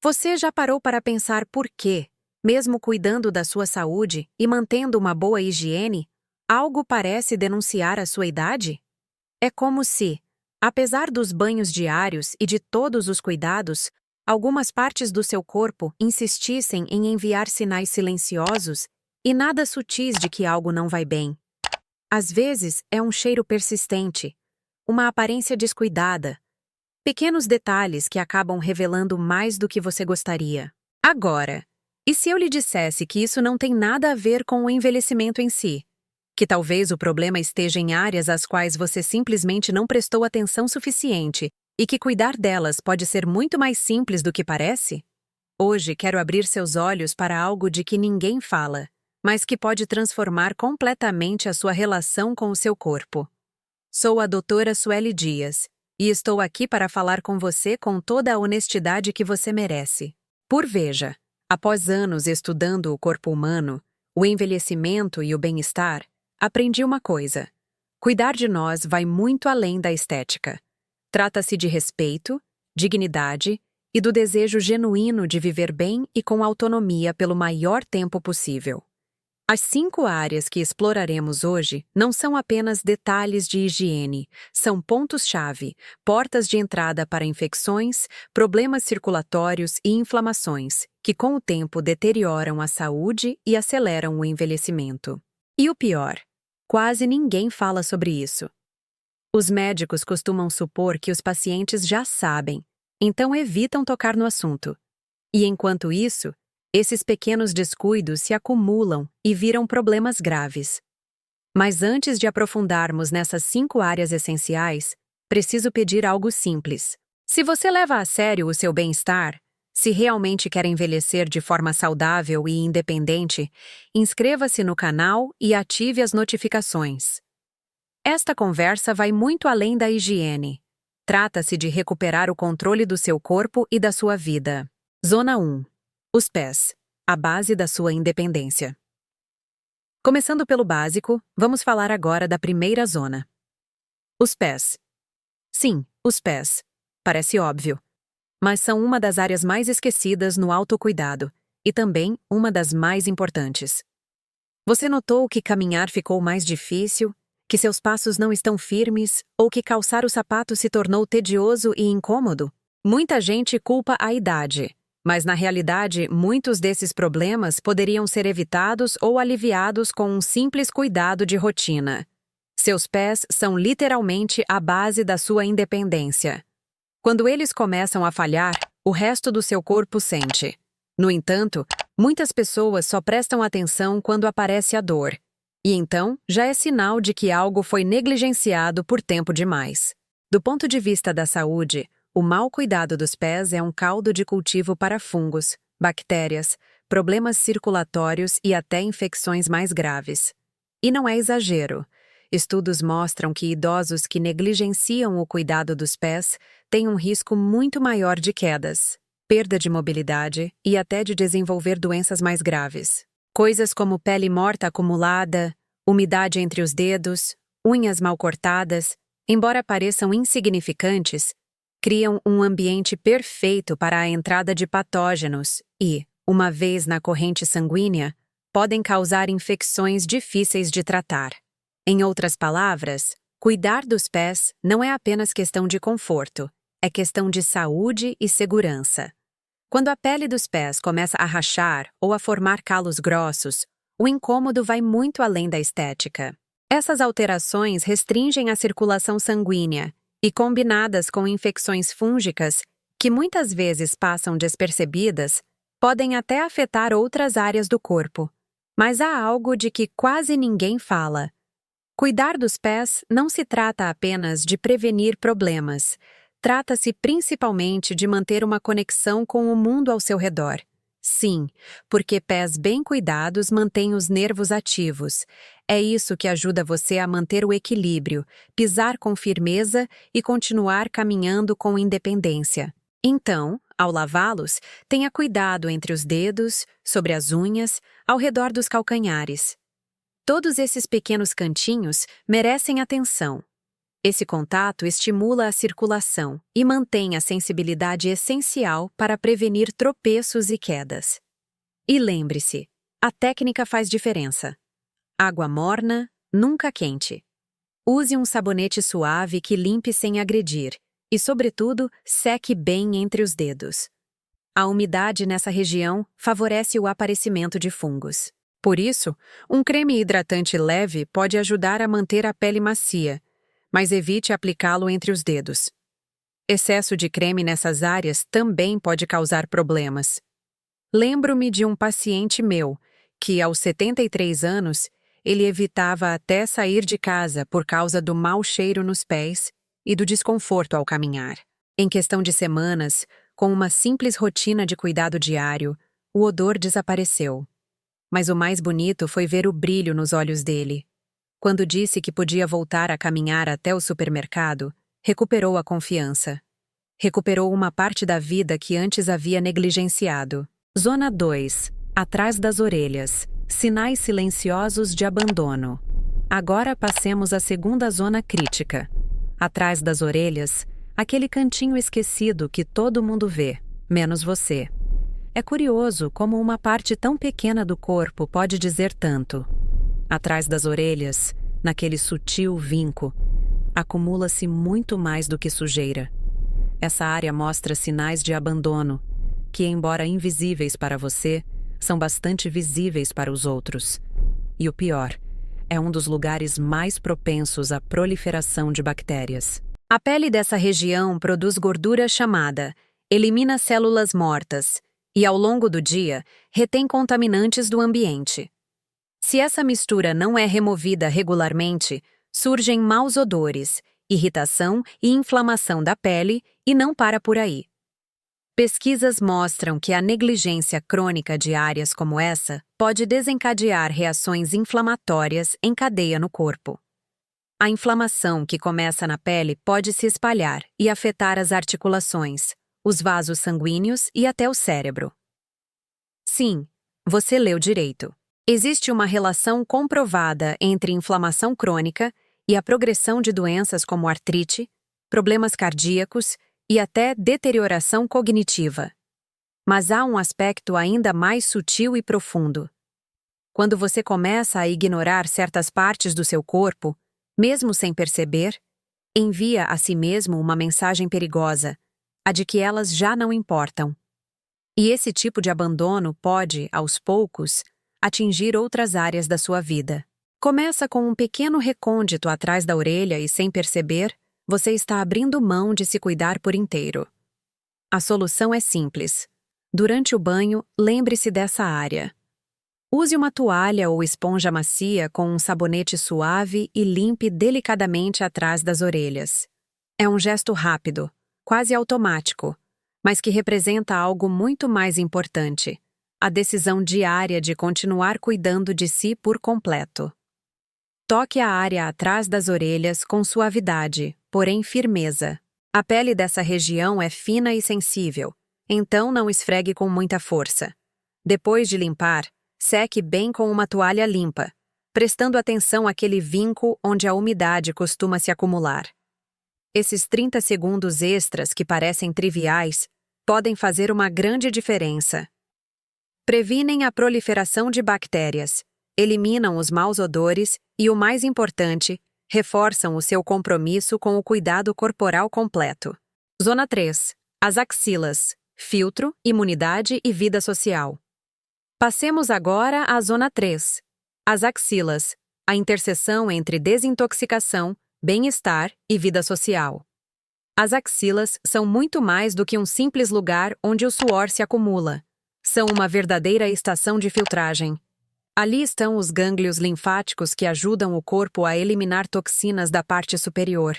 Você já parou para pensar por quê, mesmo cuidando da sua saúde e mantendo uma boa higiene, algo parece denunciar a sua idade? É como se, apesar dos banhos diários e de todos os cuidados, algumas partes do seu corpo insistissem em enviar sinais silenciosos e nada sutis de que algo não vai bem. Às vezes, é um cheiro persistente, uma aparência descuidada, pequenos detalhes que acabam revelando mais do que você gostaria. Agora, e se eu lhe dissesse que isso não tem nada a ver com o envelhecimento em si? Que talvez o problema esteja em áreas às quais você simplesmente não prestou atenção suficiente e que cuidar delas pode ser muito mais simples do que parece? Hoje quero abrir seus olhos para algo de que ninguém fala, mas que pode transformar completamente a sua relação com o seu corpo. Sou a doutora Sueli Dias, e estou aqui para falar com você com toda a honestidade que você merece. Veja, após anos estudando o corpo humano, o envelhecimento e o bem-estar, aprendi uma coisa: cuidar de nós vai muito além da estética. Trata-se de respeito, dignidade e do desejo genuíno de viver bem e com autonomia pelo maior tempo possível. As 5 áreas que exploraremos hoje não são apenas detalhes de higiene, são pontos-chave, portas de entrada para infecções, problemas circulatórios e inflamações, que com o tempo deterioram a saúde e aceleram o envelhecimento. E o pior, quase ninguém fala sobre isso. Os médicos costumam supor que os pacientes já sabem, então evitam tocar no assunto. E enquanto isso, esses pequenos descuidos se acumulam e viram problemas graves. Mas antes de aprofundarmos nessas 5 áreas essenciais, preciso pedir algo simples. Se você leva a sério o seu bem-estar, se realmente quer envelhecer de forma saudável e independente, inscreva-se no canal e ative as notificações. Esta conversa vai muito além da higiene. Trata-se de recuperar o controle do seu corpo e da sua vida. Zona 1. Os pés, a base da sua independência. Começando pelo básico, vamos falar agora da primeira zona. Os pés. Sim, os pés. Parece óbvio. Mas são uma das áreas mais esquecidas no autocuidado, e também uma das mais importantes. Você notou que caminhar ficou mais difícil, que seus passos não estão firmes, ou que calçar o sapato se tornou tedioso e incômodo? Muita gente culpa a idade. Mas, na realidade, muitos desses problemas poderiam ser evitados ou aliviados com um simples cuidado de rotina. Seus pés são literalmente a base da sua independência. Quando eles começam a falhar, o resto do seu corpo sente. No entanto, muitas pessoas só prestam atenção quando aparece a dor. E então, já é sinal de que algo foi negligenciado por tempo demais. Do ponto de vista da saúde, o mau cuidado dos pés é um caldo de cultivo para fungos, bactérias, problemas circulatórios e até infecções mais graves. E não é exagero. Estudos mostram que idosos que negligenciam o cuidado dos pés têm um risco muito maior de quedas, perda de mobilidade e até de desenvolver doenças mais graves. Coisas como pele morta acumulada, umidade entre os dedos, unhas mal cortadas, embora pareçam insignificantes, criam um ambiente perfeito para a entrada de patógenos e, uma vez na corrente sanguínea, podem causar infecções difíceis de tratar. Em outras palavras, cuidar dos pés não é apenas questão de conforto, é questão de saúde e segurança. Quando a pele dos pés começa a rachar ou a formar calos grossos, o incômodo vai muito além da estética. Essas alterações restringem a circulação sanguínea e, combinadas com infecções fúngicas, que muitas vezes passam despercebidas, podem até afetar outras áreas do corpo. Mas há algo de que quase ninguém fala. Cuidar dos pés não se trata apenas de prevenir problemas. Trata-se principalmente de manter uma conexão com o mundo ao seu redor. Sim, porque pés bem cuidados mantêm os nervos ativos. É isso que ajuda você a manter o equilíbrio, pisar com firmeza e continuar caminhando com independência. Então, ao lavá-los, tenha cuidado entre os dedos, sobre as unhas, ao redor dos calcanhares. Todos esses pequenos cantinhos merecem atenção. Esse contato estimula a circulação e mantém a sensibilidade essencial para prevenir tropeços e quedas. E lembre-se, a técnica faz diferença. Água morna, nunca quente. Use um sabonete suave que limpe sem agredir e, sobretudo, seque bem entre os dedos. A umidade nessa região favorece o aparecimento de fungos. Por isso, um creme hidratante leve pode ajudar a manter a pele macia, mas evite aplicá-lo entre os dedos. Excesso de creme nessas áreas também pode causar problemas. Lembro-me de um paciente meu que, aos 73 anos, ele evitava até sair de casa por causa do mau cheiro nos pés e do desconforto ao caminhar. Em questão de semanas, com uma simples rotina de cuidado diário, o odor desapareceu. Mas o mais bonito foi ver o brilho nos olhos dele. Quando disse que podia voltar a caminhar até o supermercado, recuperou a confiança. Recuperou uma parte da vida que antes havia negligenciado. Zona 2. Atrás das orelhas. Sinais silenciosos de abandono. Agora passemos à segunda zona crítica. Atrás das orelhas, aquele cantinho esquecido que todo mundo vê, menos você. É curioso como uma parte tão pequena do corpo pode dizer tanto. Atrás das orelhas, naquele sutil vinco, acumula-se muito mais do que sujeira. Essa área mostra sinais de abandono, que, embora invisíveis para você, são bastante visíveis para os outros. E o pior, é um dos lugares mais propensos à proliferação de bactérias. A pele dessa região produz gordura chamada, elimina células mortas, e ao longo do dia, retém contaminantes do ambiente. Se essa mistura não é removida regularmente, surgem maus odores, irritação e inflamação da pele e não para por aí. Pesquisas mostram que a negligência crônica de áreas como essa pode desencadear reações inflamatórias em cadeia no corpo. A inflamação que começa na pele pode se espalhar e afetar as articulações, os vasos sanguíneos e até o cérebro. Sim, você leu direito. Existe uma relação comprovada entre inflamação crônica e a progressão de doenças como artrite, problemas cardíacos e até deterioração cognitiva. Mas há um aspecto ainda mais sutil e profundo. Quando você começa a ignorar certas partes do seu corpo, mesmo sem perceber, envia a si mesmo uma mensagem perigosa, a de que elas já não importam. E esse tipo de abandono pode, aos poucos, atingir outras áreas da sua vida. Começa com um pequeno recôndito atrás da orelha e, sem perceber, você está abrindo mão de se cuidar por inteiro. A solução é simples. Durante o banho, lembre-se dessa área. Use uma toalha ou esponja macia com um sabonete suave e limpe delicadamente atrás das orelhas. É um gesto rápido, quase automático, mas que representa algo muito mais importante: a decisão diária de continuar cuidando de si por completo. Toque a área atrás das orelhas com suavidade, porém firmeza. A pele dessa região é fina e sensível, então não esfregue com muita força. Depois de limpar, seque bem com uma toalha limpa, prestando atenção àquele vinco onde a umidade costuma se acumular. Esses 30 segundos extras que parecem triviais podem fazer uma grande diferença. Previnem a proliferação de bactérias, eliminam os maus odores e, o mais importante, reforçam o seu compromisso com o cuidado corporal completo. Zona 3. As axilas. Filtro, imunidade e vida social. Passemos agora à Zona 3. As axilas. A interseção entre desintoxicação, bem-estar e vida social. As axilas são muito mais do que um simples lugar onde o suor se acumula. São uma verdadeira estação de filtragem. Ali estão os gânglios linfáticos que ajudam o corpo a eliminar toxinas da parte superior.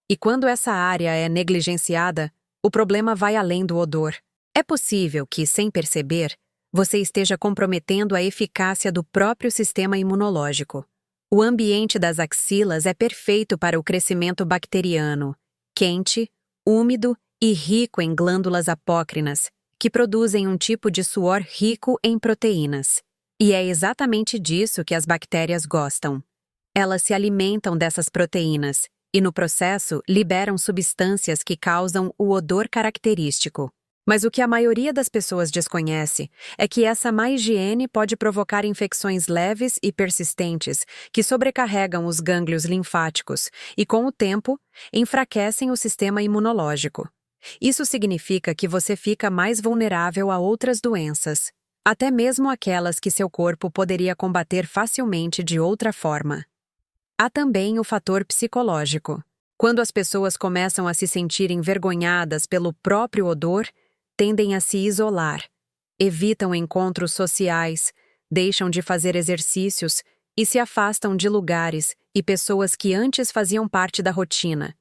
E quando essa área é negligenciada, o problema vai além do odor. É possível que, sem perceber, você esteja comprometendo a eficácia do próprio sistema imunológico. O ambiente das axilas é perfeito para o crescimento bacteriano, quente, úmido e rico em glândulas apócrinas, que produzem um tipo de suor rico em proteínas. E é exatamente disso que as bactérias gostam. Elas se alimentam dessas proteínas e, no processo, liberam substâncias que causam o odor característico. Mas o que a maioria das pessoas desconhece é que essa má higiene pode provocar infecções leves e persistentes que sobrecarregam os gânglios linfáticos e, com o tempo, enfraquecem o sistema imunológico. Isso significa que você fica mais vulnerável a outras doenças, até mesmo aquelas que seu corpo poderia combater facilmente de outra forma. Há também o fator psicológico. Quando as pessoas começam a se sentir envergonhadas pelo próprio odor, tendem a se isolar, evitam encontros sociais, deixam de fazer exercícios e se afastam de lugares e pessoas que antes faziam parte da rotina.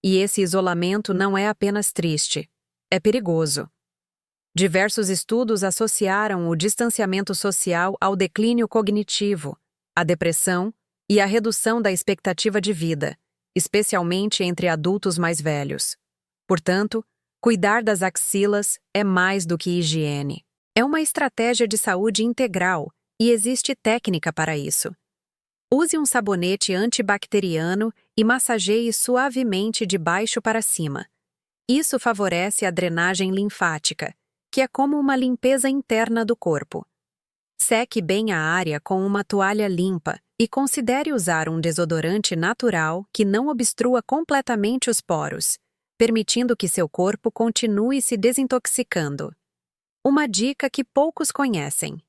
E esse isolamento não é apenas triste, é perigoso. Diversos estudos associaram o distanciamento social ao declínio cognitivo, à depressão e à redução da expectativa de vida, especialmente entre adultos mais velhos. Portanto, cuidar das axilas é mais do que higiene. É uma estratégia de saúde integral e existe técnica para isso. Use um sabonete antibacteriano e massageie suavemente de baixo para cima. Isso favorece a drenagem linfática, que é como uma limpeza interna do corpo. Seque bem a área com uma toalha limpa e considere usar um desodorante natural que não obstrua completamente os poros, permitindo que seu corpo continue se desintoxicando. Uma dica que poucos conhecem.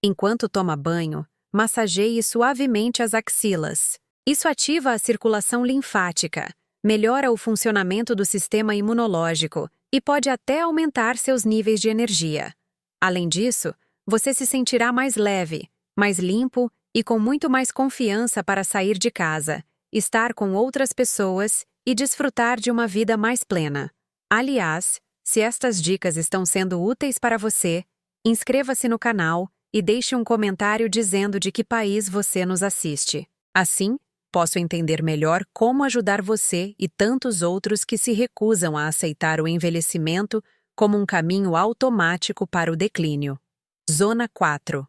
Enquanto toma banho, massageie suavemente as axilas. Isso ativa a circulação linfática, melhora o funcionamento do sistema imunológico e pode até aumentar seus níveis de energia. Além disso, você se sentirá mais leve, mais limpo e com muito mais confiança para sair de casa, estar com outras pessoas e desfrutar de uma vida mais plena. Aliás, se estas dicas estão sendo úteis para você, inscreva-se no canal e deixe um comentário dizendo de que país você nos assiste. Assim, posso entender melhor como ajudar você e tantos outros que se recusam a aceitar o envelhecimento como um caminho automático para o declínio. Zona 4.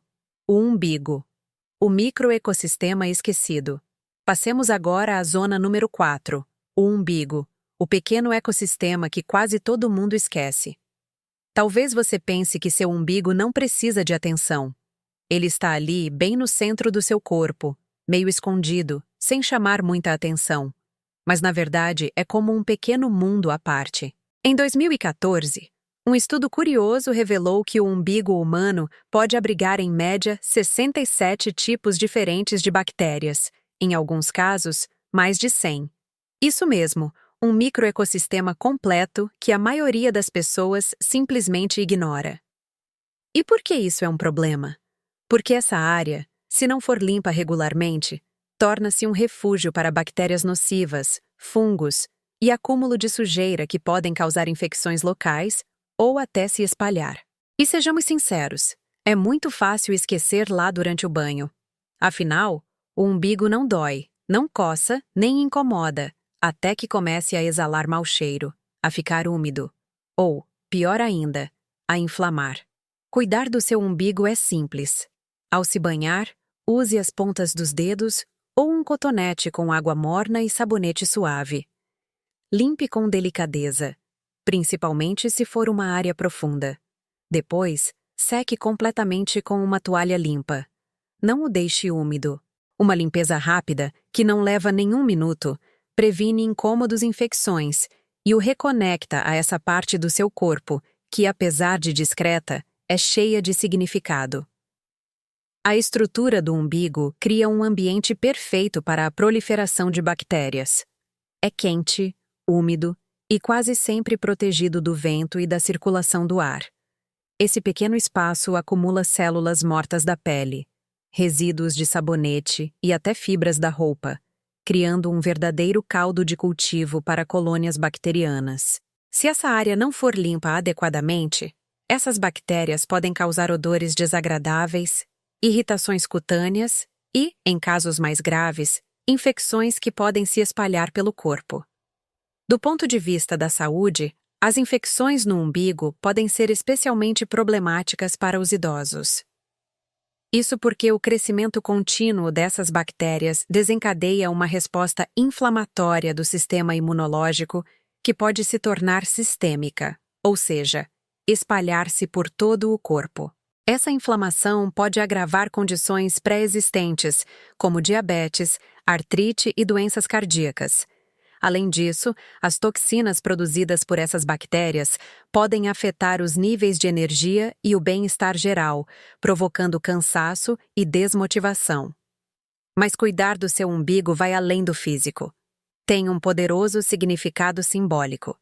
O umbigo. O microecossistema esquecido. Passemos agora à zona número 4. O umbigo, o pequeno ecossistema que quase todo mundo esquece. Talvez você pense que seu umbigo não precisa de atenção. Ele está ali, bem no centro do seu corpo, meio escondido, sem chamar muita atenção. Mas, na verdade, é como um pequeno mundo à parte. Em 2014, um estudo curioso revelou que o umbigo humano pode abrigar, em média, 67 tipos diferentes de bactérias, em alguns casos, mais de 100. Isso mesmo, um microecossistema completo que a maioria das pessoas simplesmente ignora. E por que isso é um problema? Porque essa área, se não for limpa regularmente, torna-se um refúgio para bactérias nocivas, fungos e acúmulo de sujeira que podem causar infecções locais ou até se espalhar. E sejamos sinceros, é muito fácil esquecer lá durante o banho. Afinal, o umbigo não dói, não coça, nem incomoda, até que comece a exalar mau cheiro, a ficar úmido, ou, pior ainda, a inflamar. Cuidar do seu umbigo é simples. Ao se banhar, use as pontas dos dedos ou um cotonete com água morna e sabonete suave. Limpe com delicadeza, principalmente se for uma área profunda. Depois, seque completamente com uma toalha limpa. Não o deixe úmido. Uma limpeza rápida, que não leva nenhum minuto, previne incômodos e infecções e o reconecta a essa parte do seu corpo que, apesar de discreta, é cheia de significado. A estrutura do umbigo cria um ambiente perfeito para a proliferação de bactérias. É quente, úmido e quase sempre protegido do vento e da circulação do ar. Esse pequeno espaço acumula células mortas da pele, resíduos de sabonete e até fibras da roupa, criando um verdadeiro caldo de cultivo para colônias bacterianas. Se essa área não for limpa adequadamente, essas bactérias podem causar odores desagradáveis, irritações cutâneas e, em casos mais graves, infecções que podem se espalhar pelo corpo. Do ponto de vista da saúde, as infecções no umbigo podem ser especialmente problemáticas para os idosos. Isso porque o crescimento contínuo dessas bactérias desencadeia uma resposta inflamatória do sistema imunológico que pode se tornar sistêmica, ou seja, espalhar-se por todo o corpo. Essa inflamação pode agravar condições pré-existentes, como diabetes, artrite e doenças cardíacas. Além disso, as toxinas produzidas por essas bactérias podem afetar os níveis de energia e o bem-estar geral, provocando cansaço e desmotivação. Mas cuidar do seu umbigo vai além do físico. Tem um poderoso significado simbólico.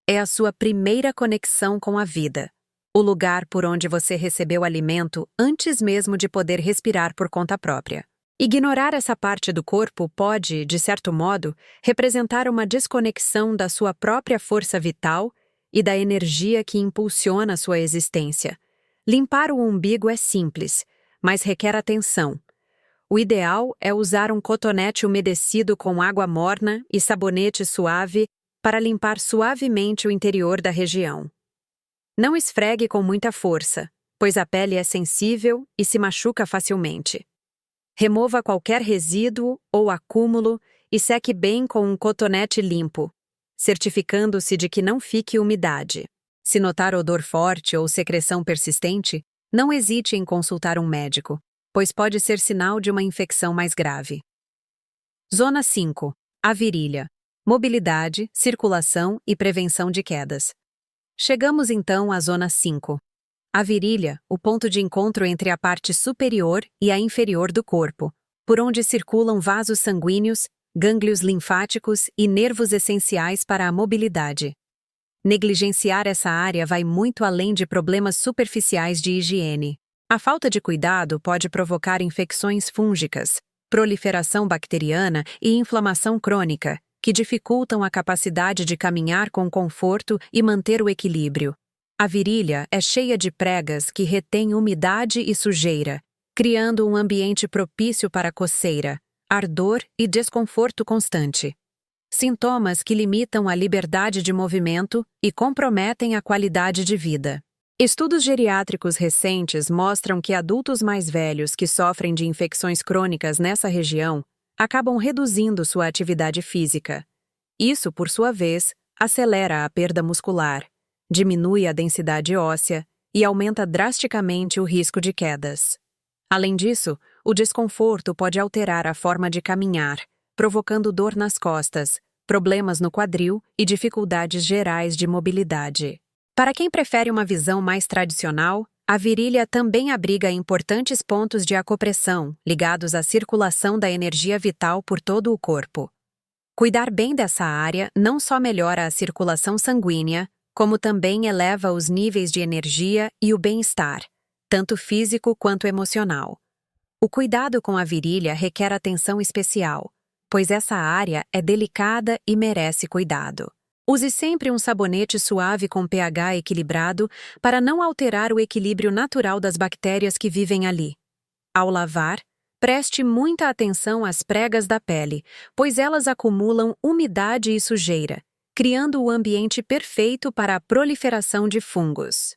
É a sua primeira conexão com a vida, o lugar por onde você recebeu alimento antes mesmo de poder respirar por conta própria. Ignorar essa parte do corpo pode, de certo modo, representar uma desconexão da sua própria força vital e da energia que impulsiona sua existência. Limpar o umbigo é simples, mas requer atenção. O ideal é usar um cotonete umedecido com água morna e sabonete suave para limpar suavemente o interior da região. Não esfregue com muita força, pois a pele é sensível e se machuca facilmente. Remova qualquer resíduo ou acúmulo e seque bem com um cotonete limpo, certificando-se de que não fique umidade. Se notar odor forte ou secreção persistente, não hesite em consultar um médico, pois pode ser sinal de uma infecção mais grave. Zona 5. A virilha. Mobilidade, circulação e prevenção de quedas. Chegamos então à Zona 5. A virilha, o ponto de encontro entre a parte superior e a inferior do corpo, por onde circulam vasos sanguíneos, gânglios linfáticos e nervos essenciais para a mobilidade. Negligenciar essa área vai muito além de problemas superficiais de higiene. A falta de cuidado pode provocar infecções fúngicas, proliferação bacteriana e inflamação crônica, que dificultam a capacidade de caminhar com conforto e manter o equilíbrio. A virilha é cheia de pregas que retêm umidade e sujeira, criando um ambiente propício para coceira, ardor e desconforto constante. Sintomas que limitam a liberdade de movimento e comprometem a qualidade de vida. Estudos geriátricos recentes mostram que adultos mais velhos que sofrem de infecções crônicas nessa região acabam reduzindo sua atividade física. Isso, por sua vez, acelera a perda muscular, diminui a densidade óssea e aumenta drasticamente o risco de quedas. Além disso, o desconforto pode alterar a forma de caminhar, provocando dor nas costas, problemas no quadril e dificuldades gerais de mobilidade. Para quem prefere uma visão mais tradicional, a virilha também abriga importantes pontos de acopressão ligados à circulação da energia vital por todo o corpo. Cuidar bem dessa área não só melhora a circulação sanguínea, como também eleva os níveis de energia e o bem-estar, tanto físico quanto emocional. O cuidado com a virilha requer atenção especial, pois essa área é delicada e merece cuidado. Use sempre um sabonete suave com pH equilibrado para não alterar o equilíbrio natural das bactérias que vivem ali. Ao lavar, preste muita atenção às pregas da pele, pois elas acumulam umidade e sujeira, criando o ambiente perfeito para a proliferação de fungos.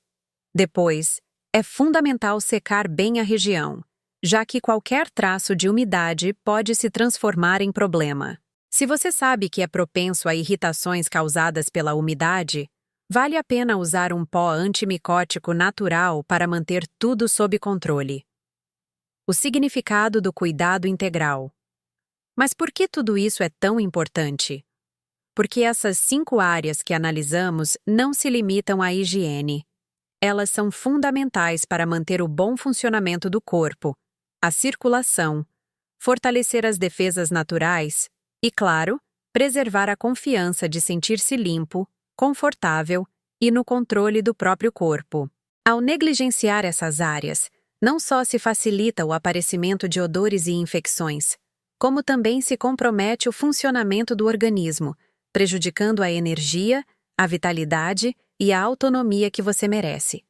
Depois, é fundamental secar bem a região, já que qualquer traço de umidade pode se transformar em problema. Se você sabe que é propenso a irritações causadas pela umidade, vale a pena usar um pó antimicótico natural para manter tudo sob controle. O significado do cuidado integral. Mas por que tudo isso é tão importante? Porque essas 5 áreas que analisamos não se limitam à higiene. Elas são fundamentais para manter o bom funcionamento do corpo, a circulação, fortalecer as defesas naturais e, claro, preservar a confiança de sentir-se limpo, confortável e no controle do próprio corpo. Ao negligenciar essas áreas, não só se facilita o aparecimento de odores e infecções, como também se compromete o funcionamento do organismo, prejudicando a energia, a vitalidade e a autonomia que você merece.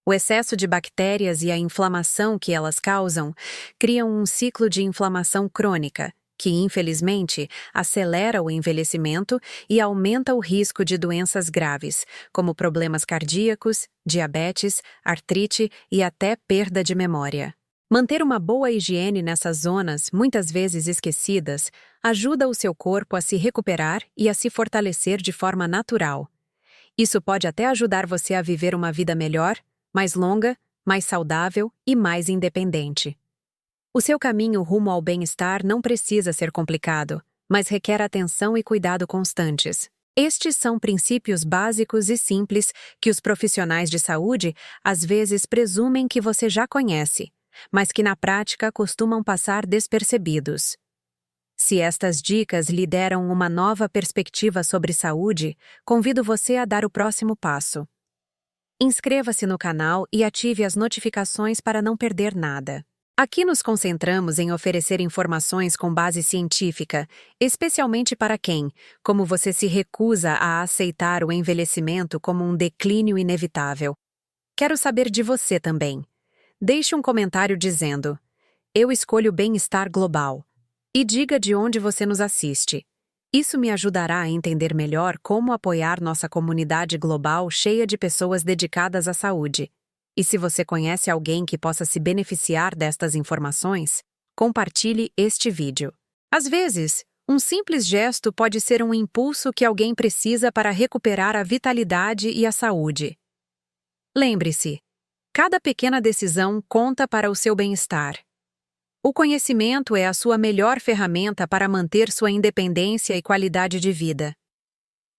O excesso de bactérias e a inflamação que elas causam criam um ciclo de inflamação crônica, que, infelizmente, acelera o envelhecimento e aumenta o risco de doenças graves, como problemas cardíacos, diabetes, artrite e até perda de memória. Manter uma boa higiene nessas zonas, muitas vezes esquecidas, ajuda o seu corpo a se recuperar e a se fortalecer de forma natural. Isso pode até ajudar você a viver uma vida melhor, mais longa, mais saudável e mais independente. O seu caminho rumo ao bem-estar não precisa ser complicado, mas requer atenção e cuidado constantes. Estes são princípios básicos e simples que os profissionais de saúde às vezes presumem que você já conhece, mas que na prática costumam passar despercebidos. Se estas dicas lhe deram uma nova perspectiva sobre saúde, convido você a dar o próximo passo. Inscreva-se no canal e ative as notificações para não perder nada. Aqui nos concentramos em oferecer informações com base científica, especialmente para quem, como você, se recusa a aceitar o envelhecimento como um declínio inevitável. Quero saber de você também. Deixe um comentário dizendo: "Eu escolho bem-estar global", e diga de onde você nos assiste. Isso me ajudará a entender melhor como apoiar nossa comunidade global cheia de pessoas dedicadas à saúde. E se você conhece alguém que possa se beneficiar destas informações, compartilhe este vídeo. Às vezes, um simples gesto pode ser um impulso que alguém precisa para recuperar a vitalidade e a saúde. Lembre-se, cada pequena decisão conta para o seu bem-estar. O conhecimento é a sua melhor ferramenta para manter sua independência e qualidade de vida.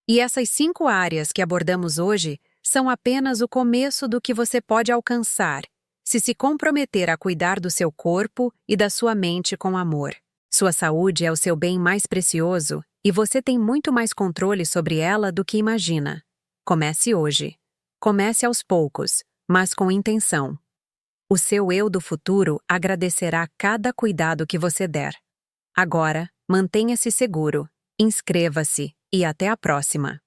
E essas 5 áreas que abordamos hoje são apenas o começo do que você pode alcançar, se comprometer a cuidar do seu corpo e da sua mente com amor. Sua saúde é o seu bem mais precioso e você tem muito mais controle sobre ela do que imagina. Comece hoje. Comece aos poucos, mas com intenção. O seu eu do futuro agradecerá cada cuidado que você der. Agora, mantenha-se seguro, inscreva-se e até a próxima.